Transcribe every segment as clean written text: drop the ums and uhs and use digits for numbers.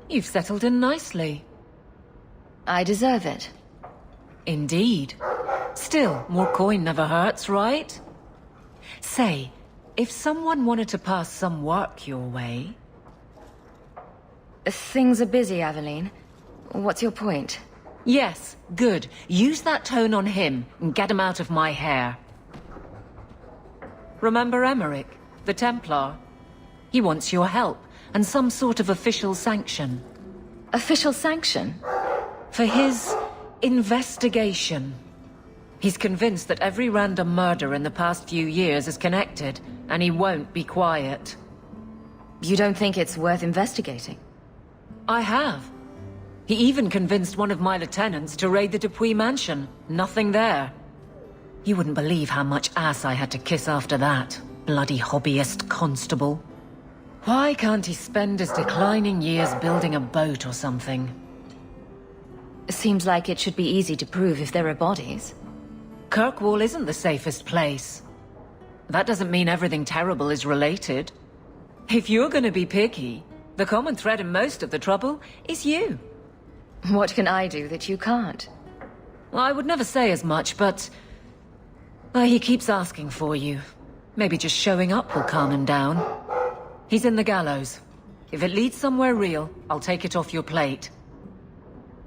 You've settled in nicely. I deserve it. Indeed. Still, more coin never hurts, right? Say, if someone wanted to pass some work your way... Things are busy, Aveline. What's your point? Yes, good. Use that tone on him and get him out of my hair. Remember Emmerich, the Templar? He wants your help and some sort of official sanction. Official sanction? For his investigation. He's convinced that every random murder in the past few years is connected, and he won't be quiet. You don't think it's worth investigating? I have. He even convinced one of my lieutenants to raid the Dupuis mansion. Nothing there. You wouldn't believe how much ass I had to kiss after that. Bloody hobbyist constable. Why can't he spend his declining years building a boat or something? Seems like it should be easy to prove if there are bodies. Kirkwall isn't the safest place. That doesn't mean everything terrible is related. If you're gonna be picky, the common thread in most of the trouble is you. What can I do that you can't? I would never say as much, but... he keeps asking for you. Maybe just showing up will calm him down. He's in the gallows. If it leads somewhere real, I'll take it off your plate.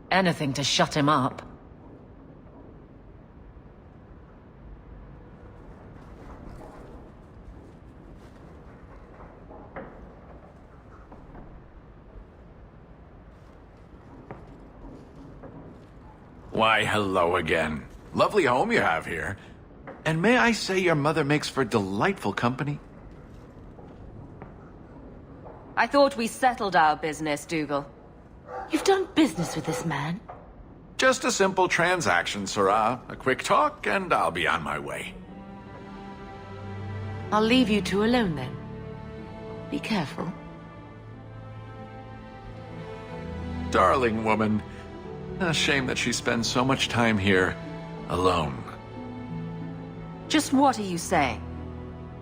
Anything to shut him up. Why, hello again. Lovely home you have here. And may I say your mother makes for delightful company? I thought we settled our business, Dougal. You've done business with this man? Just a simple transaction, Sirrah. A quick talk, and I'll be on my way. I'll leave you two alone then. Be careful. Darling woman. A shame that she spends so much time here, alone. Just what are you saying?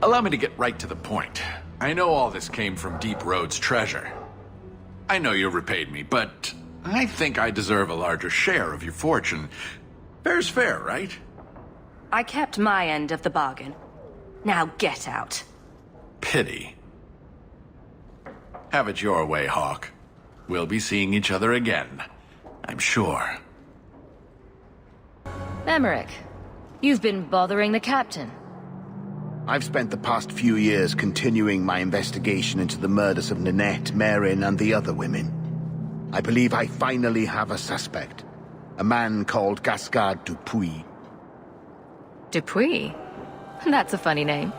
Allow me to get right to the point. I know all this came from Deep Road's treasure. I know you repaid me, but I think I deserve a larger share of your fortune. Fair's fair, right? I kept my end of the bargain. Now get out. Pity. Have it your way, Hawke. We'll be seeing each other again, I'm sure. Emmerich, you've been bothering the captain. I've spent the past few years continuing my investigation into the murders of Ninette, Merrin, and the other women. I believe I finally have a suspect. A man called Gascard Dupuis. Dupuis? That's a funny name.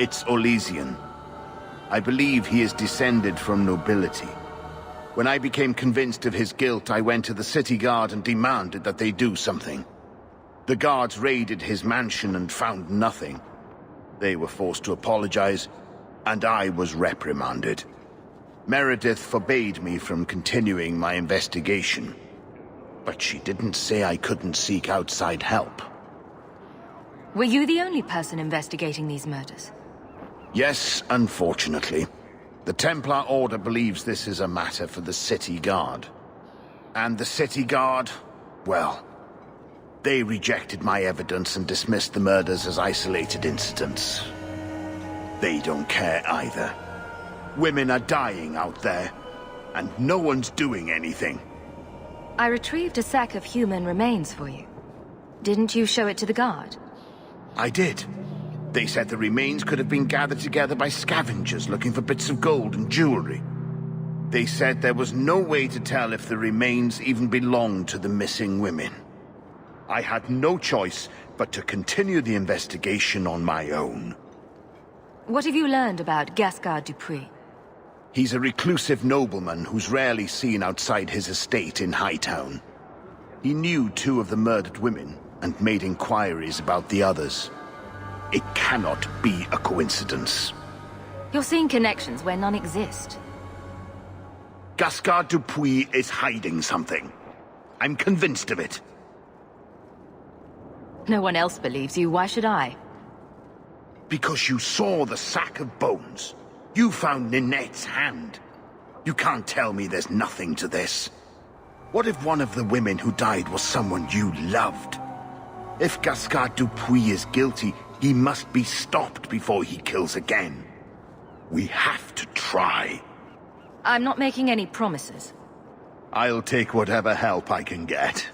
It's Orlesian. I believe he is descended from nobility. When I became convinced of his guilt, I went to the city guard and demanded that they do something. The guards raided his mansion and found nothing. They were forced to apologize, and I was reprimanded. Meredith forbade me from continuing my investigation. But she didn't say I couldn't seek outside help. Were you the only person investigating these murders? Yes, unfortunately. The Templar Order believes this is a matter for the City Guard. And the City Guard, well, they rejected my evidence and dismissed the murders as isolated incidents. They don't care either. Women are dying out there, and no one's doing anything. I retrieved a sack of human remains for you. Didn't you show it to the guard? I did. They said the remains could have been gathered together by scavengers looking for bits of gold and jewelry. They said there was no way to tell if the remains even belonged to the missing women. I had no choice but to continue the investigation on my own. What have you learned about Gascard Dupuis? He's a reclusive nobleman who's rarely seen outside his estate in Hightown. He knew 2 of the murdered women and made inquiries about the others. It cannot be a coincidence. You're seeing connections where none exist. Gascard Dupuis is hiding something. I'm convinced of it. No one else believes you, why should I? Because you saw the sack of bones. You found Ninette's hand. You can't tell me there's nothing to this. What if one of the women who died was someone you loved? If Gascard Dupuis is guilty, he must be stopped before he kills again. We have to try. I'm not making any promises. I'll take whatever help I can get.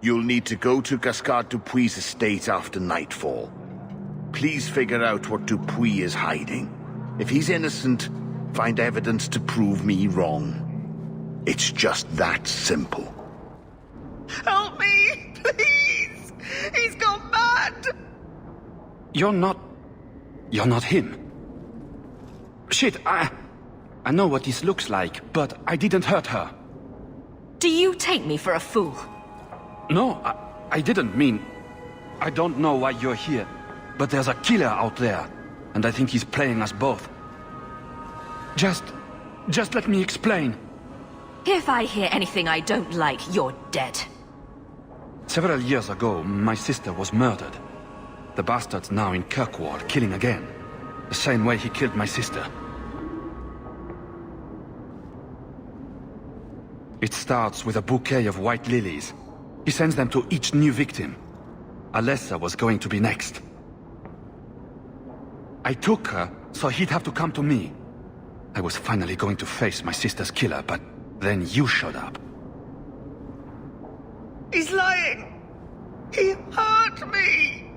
You'll need to go to Gascard Dupuis' estate after nightfall. Please figure out what Dupuis is hiding. If he's innocent, find evidence to prove me wrong. It's just that simple. Help me, please! He's gone mad! You're not him. Shit, I know what this looks like, but I didn't hurt her. Do you take me for a fool? No, I didn't mean... I don't know why you're here, but there's a killer out there, and I think he's playing us both. Just let me explain. If I hear anything I don't like, you're dead. Several years ago, my sister was murdered. The bastard's now in Kirkwall, killing again. The same way he killed my sister. It starts with a bouquet of white lilies. He sends them to each new victim. Alessa was going to be next. I took her, so he'd have to come to me. I was finally going to face my sister's killer, but then you showed up. He's lying! He hurt me!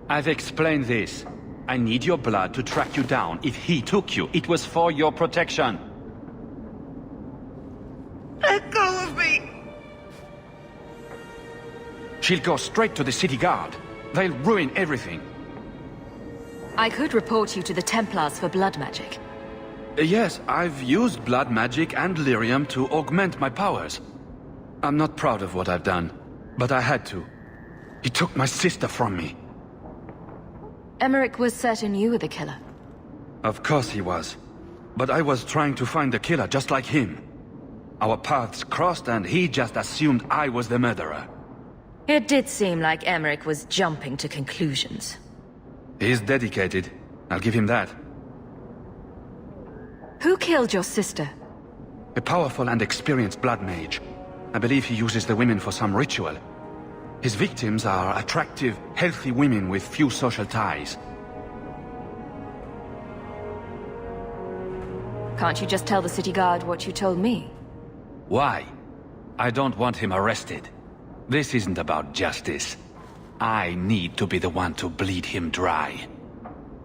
I've explained this. I need your blood to track you down. If he took you, it was for your protection. Let go of me! She'll go straight to the city guard. They'll ruin everything. I could report you to the Templars for blood magic. Yes, I've used blood magic and lyrium to augment my powers. I'm not proud of what I've done, but I had to. He took my sister from me. Emmerich was certain you were the killer. Of course he was. But I was trying to find the killer just like him. Our paths crossed and he just assumed I was the murderer. It did seem like Emmerich was jumping to conclusions. He's dedicated. I'll give him that. Who killed your sister? A powerful and experienced blood mage. I believe he uses the women for some ritual. His victims are attractive, healthy women with few social ties. Can't you just tell the city guard what you told me? Why? I don't want him arrested. This isn't about justice. I need to be the one to bleed him dry.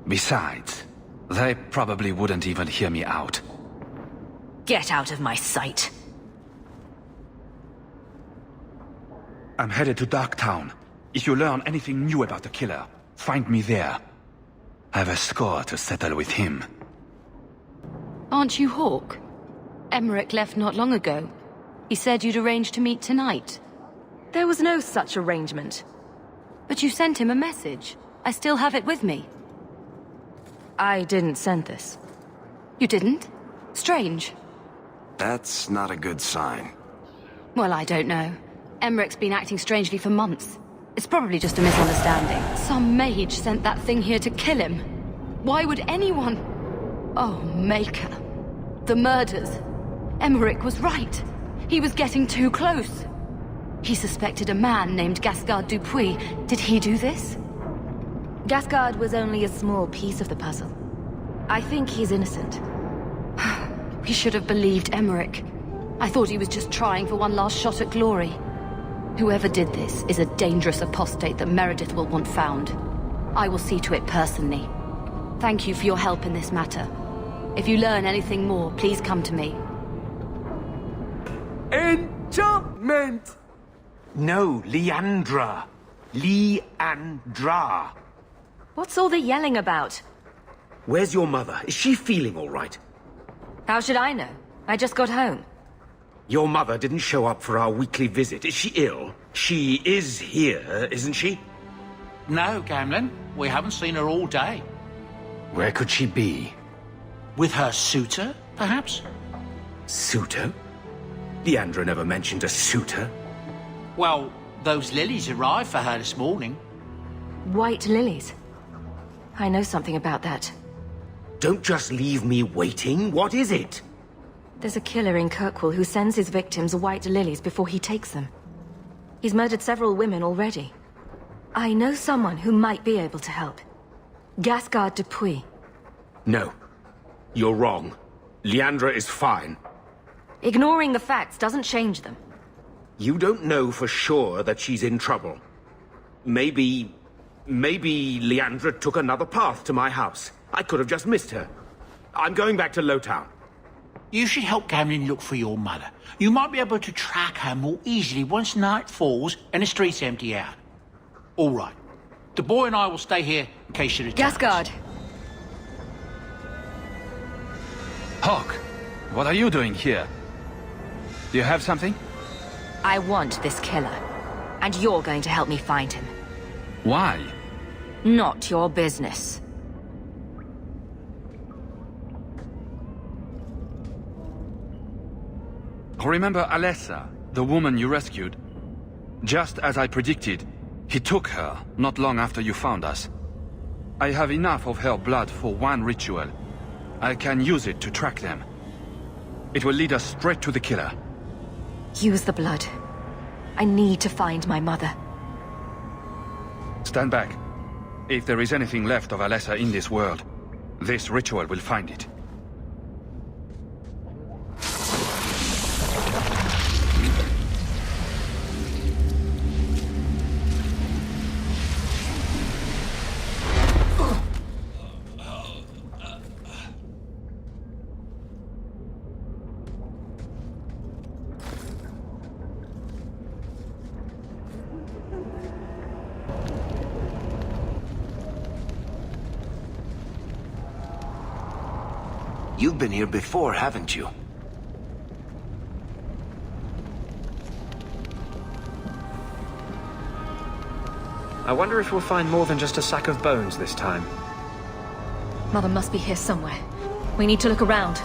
Besides, they probably wouldn't even hear me out. Get out of my sight. I'm headed to Darktown. If you learn anything new about the killer, find me there. I have a score to settle with him. Aren't you Hawk? Emmerich left not long ago. He said you'd arranged to meet tonight. There was no such arrangement. But you sent him a message. I still have it with me. I didn't send this. You didn't? Strange. That's not a good sign. Well, I don't know. Emmerich's been acting strangely for months. It's probably just a misunderstanding. Some mage sent that thing here to kill him. Why would anyone... Oh, Maker. The murders. Emmerich was right. He was getting too close. He suspected a man named Gascard Dupuis. Did he do this? Gascard was only a small piece of the puzzle. I think he's innocent. We should have believed Emmerich. I thought he was just trying for one last shot at glory. Whoever did this is a dangerous apostate that Meredith will want found. I will see to it personally. Thank you for your help in this matter. If you learn anything more, please come to me. Enchantment! No, Leandra. Leandra. What's all the yelling about? Where's your mother? Is she feeling all right? How should I know? I just got home. Your mother didn't show up for our weekly visit. Is she ill? She is here, isn't she? No, Gamlin. We haven't seen her all day. Where could she be? With her suitor, perhaps? Suitor? Leandra never mentioned a suitor. Well, those lilies arrived for her this morning. White lilies. I know something about that. Don't just leave me waiting. What is it? There's a killer in Kirkwall who sends his victims white lilies before he takes them. He's murdered several women already. I know someone who might be able to help. Gasgard Dupuis. No. You're wrong. Leandra is fine. Ignoring the facts doesn't change them. You don't know for sure that she's in trouble. Maybe Leandra took another path to my house. I could have just missed her. I'm going back to Lowtown. You should help Gamlin look for your mother. You might be able to track her more easily once night falls and the streets empty out. All right. The boy and I will stay here in case she returns. Gasgard! Hawk, what are you doing here? Do you have something? I want this killer. And you're going to help me find him. Why? Not your business. Remember Alessa, the woman you rescued? Just as I predicted, he took her not long after you found us. I have enough of her blood for one ritual. I can use it to track them. It will lead us straight to the killer. Use the blood. I need to find my mother. Stand back. If there is anything left of Alessa in this world, this ritual will find it. You've been here before, haven't you? I wonder if we'll find more than just a sack of bones this time. Mother must be here somewhere. We need to look around.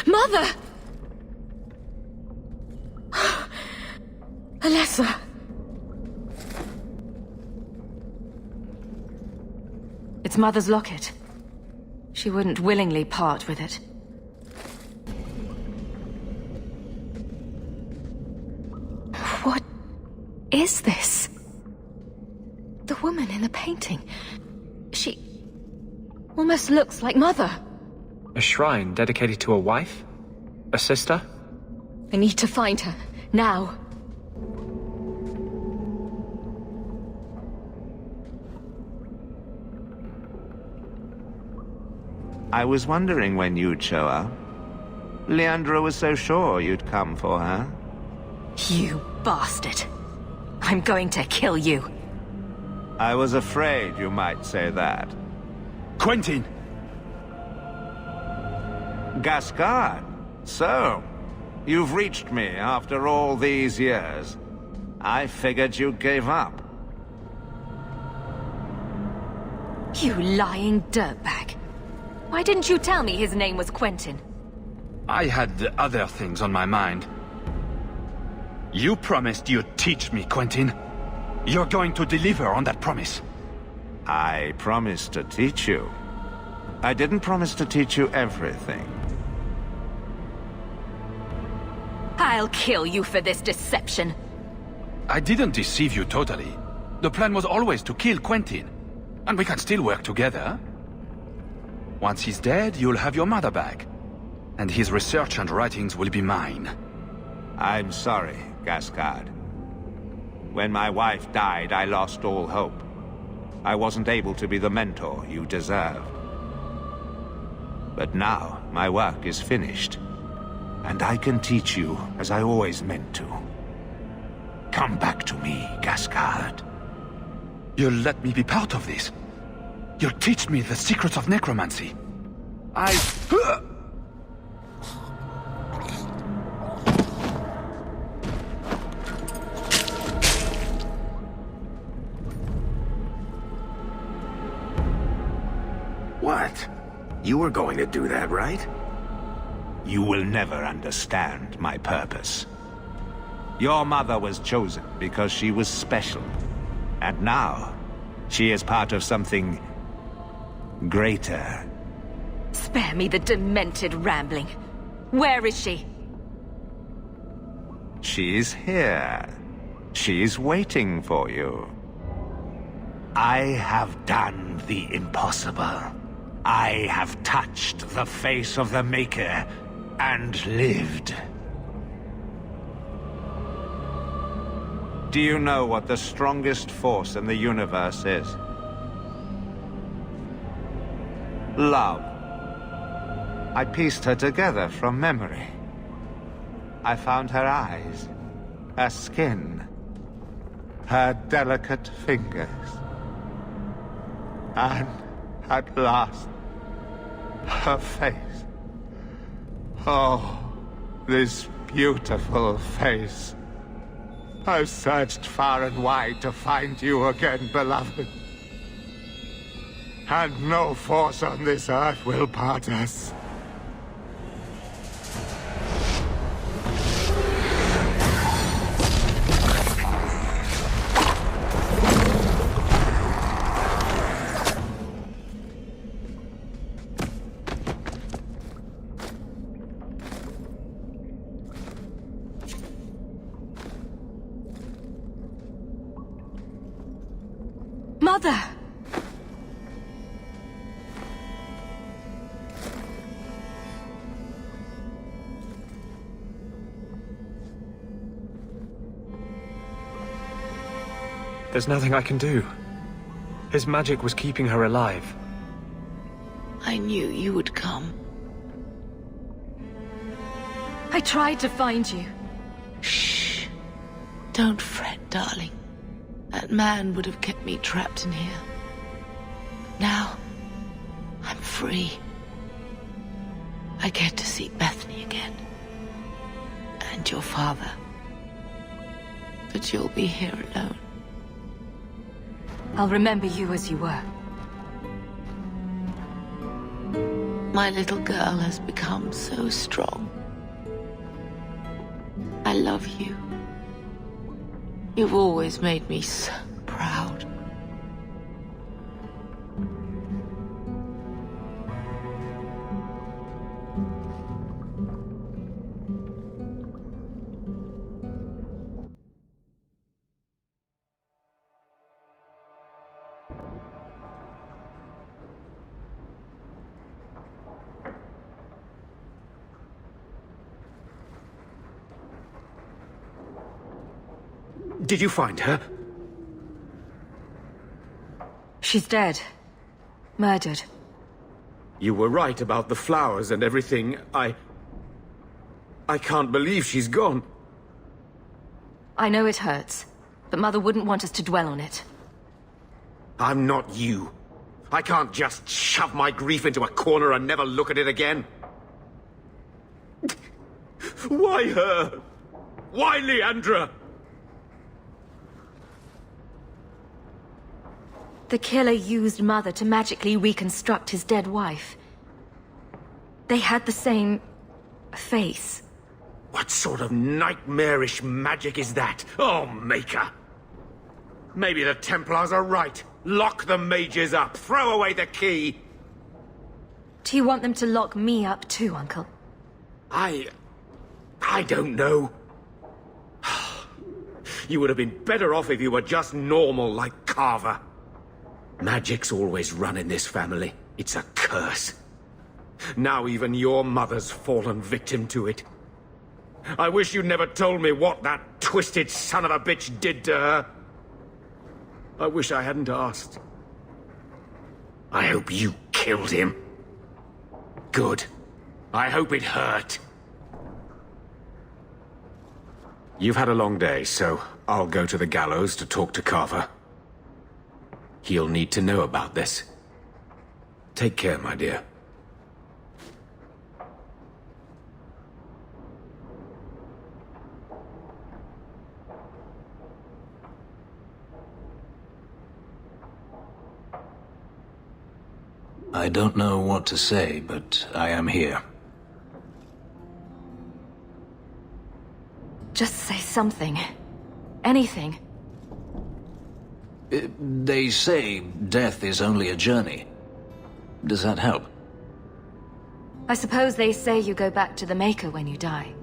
Mother! Alessa! It's Mother's locket. She wouldn't willingly part with it. What is this? The woman in the painting. She almost looks like Mother. A shrine dedicated to a wife? A sister? I need to find her. Now. I was wondering when you'd show up. Leandra was so sure you'd come for her. You bastard. I'm going to kill you. I was afraid you might say that. Quentin! Gasgard, so, you've reached me after all these years. I figured you gave up. You lying dirtbag. Why didn't you tell me his name was Quentin? I had other things on my mind. You promised you'd teach me, Quentin. You're going to deliver on that promise. I promised to teach you. I didn't promise to teach you everything. I'll kill you for this deception. I didn't deceive you totally. The plan was always to kill Quentin. And we can still work together. Once he's dead, you'll have your mother back. And his research and writings will be mine. I'm sorry, Gasgard. When my wife died, I lost all hope. I wasn't able to be the mentor you deserve. But now, my work is finished. And I can teach you as I always meant to. Come back to me, Gasgard. You'll let me be part of this. You'll teach me the secrets of necromancy. What? You were going to do that, right? You will never understand my purpose. Your mother was chosen because she was special. And now, she is part of something greater. Spare me the demented rambling. Where is she? She's here. She's waiting for you. I have done the impossible. I have touched the face of the Maker and lived. Do you know what the strongest force in the universe is? Love. I pieced her together from memory. I found her eyes, her skin, her delicate fingers. And at last, her face. Oh, this beautiful face. I've searched far and wide to find you again, beloved. And no force on this earth will part us. Mother! There's nothing I can do. His magic was keeping her alive. I knew you would come. I tried to find you. Shh. Don't fret, darling. That man would have kept me trapped in here. Now, I'm free. I get to see Bethany again. And your father. But you'll be here alone. I'll remember you as you were. My little girl has become so strong. I love you. You've always made me so proud. Did you find her? She's dead. Murdered. You were right about the flowers and everything. I can't believe she's gone. I know it hurts, but Mother wouldn't want us to dwell on it. I'm not you. I can't just shove my grief into a corner and never look at it again. Why her? Why Leandra? The killer used Mother to magically reconstruct his dead wife. They had the same face. What sort of nightmarish magic is that? Oh, Maker! Maybe the Templars are right. Lock the mages up. Throw away the key. Do you want them to lock me up too, Uncle? I don't know. You would have been better off if you were just normal like Carver. Magic's always run in this family. It's a curse. Now even your mother's fallen victim to it. I wish you'd never told me what that twisted son of a bitch did to her. I wish I hadn't asked. I hope you killed him. Good. I hope it hurt. You've had a long day, so I'll go to the gallows to talk to Carver. He'll need to know about this. Take care, my dear. I don't know what to say, but I am here. Just say something. Anything. They say death is only a journey. Does that help? I suppose they say you go back to the Maker when you die.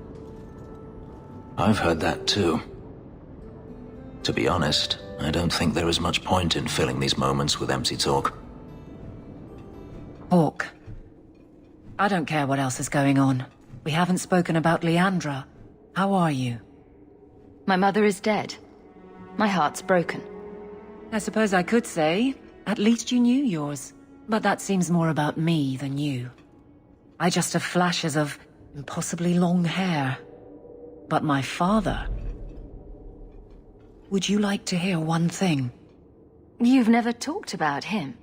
I've heard that too. To be honest, I don't think there is much point in filling these moments with empty talk. Hawke. I don't care what else is going on. We haven't spoken about Leandra. How are you? My mother is dead. My heart's broken. I suppose I could say, at least you knew yours. But that seems more about me than you. I just have flashes of impossibly long hair. But my father... Would you like to hear one thing? You've never talked about him.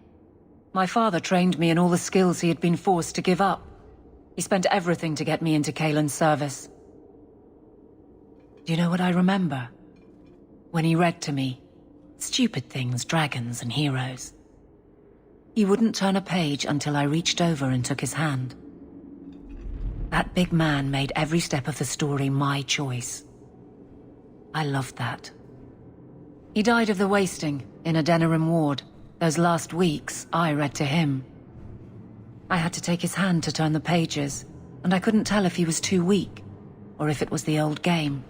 My father trained me in all the skills he had been forced to give up. He spent everything to get me into Cailan's service. Do you know what I remember? When he read to me, stupid things, dragons and heroes. He wouldn't turn a page until I reached over and took his hand. That big man made every step of the story my choice. I loved that. He died of the wasting in Adeniram Ward. Those last weeks, I read to him. I had to take his hand to turn the pages, and I couldn't tell if he was too weak, or if it was the old game.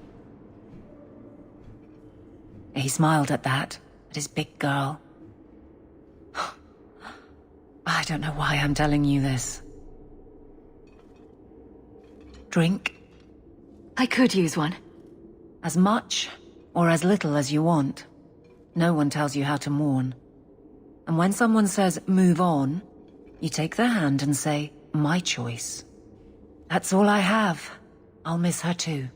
He smiled at that, at his big girl. I don't know why I'm telling you this. Drink? I could use one. As much, or as little as you want. No one tells you how to mourn. And when someone says, move on, you take their hand and say, my choice. That's all I have. I'll miss her too.